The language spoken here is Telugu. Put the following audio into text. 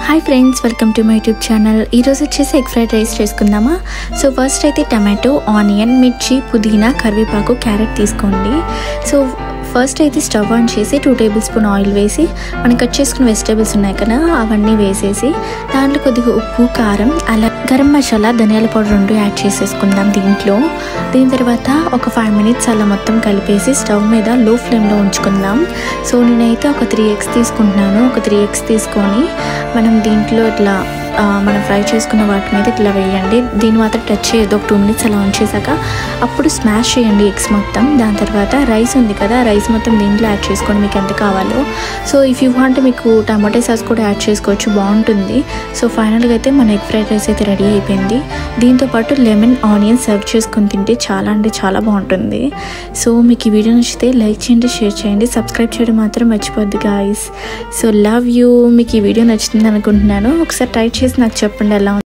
Hi friends, welcome to my YouTube channel. ఈరోజు వచ్చేసి ఎగ్ ఫ్రైడ్ రైస్ చేసుకుందామా. సో ఫస్ట్ అయితే టమాటో, ఆనియన్, మిర్చి, పుదీనా, కరివేపాకు, క్యారెట్ తీసుకోండి. సో ఫస్ట్ అయితే స్టవ్ ఆన్ చేసి 2 టేబుల్ స్పూన్ ఆయిల్ వేసి మనం కట్ చేసుకున్న వెజిటేబుల్స్ ఉన్నాయి కదా అవన్నీ వేసేసి దాంట్లో కొద్దిగా ఉప్పు, కారం, అలా గరం మసాలా, ధనియాల పౌడర్ 2 యాడ్ చేసేసుకుందాం దీంట్లో. దీని తర్వాత ఒక 5 మినిట్స్ అలా మొత్తం కలిపేసి స్టవ్ మీద లో ఫ్లేమ్లో ఉంచుకుందాం. సో నేనైతే ఒక 3 ఎగ్స్ తీసుకుంటున్నాను. ఒక 3 ఎగ్స్ తీసుకొని మనం దీంట్లో ఇట్లా మనం ఫ్రై చేసుకున్న వాటి మీద ఇట్లా వేయండి. దీన్ని మాత్రం టచ్ చేయొద్దు. ఒక 2 మినిట్స్ అలా ఉంచేసాక అప్పుడు స్మాష్ చేయండి ఎగ్స్ మొత్తం. దాని తర్వాత రైస్ ఉంది కదా, రైస్ మొత్తం దీంట్లో యాడ్ చేసుకోండి మీకు ఎంత కావాలో. సో ఇఫ్ యూ వాంట్ మీకు టమాటో సాస్ కూడా యాడ్ చేసుకోవచ్చు, బాగుంటుంది. సో ఫైనల్గా అయితే మన ఎగ్ ఫ్రైడ్ రైస్ అయితే రెడీ అయిపోయింది. దీంతోపాటు లెమన్, ఆనియన్ సర్వ్ చేసుకొని తింటే చాలా అంటే చాలా బాగుంటుంది. సో మీకు ఈ వీడియో నచ్చితే లైక్ చేయండి, షేర్ చేయండి, సబ్స్క్రైబ్ చేయడం మాత్రం మర్చిపోద్దు గాయస్. So love you. మీకు ఈ వీడియో నచ్చుతుంది అనుకుంటున్నాను. ఒకసారి ట్రై చేసి నాకు చెప్పండి ఎలా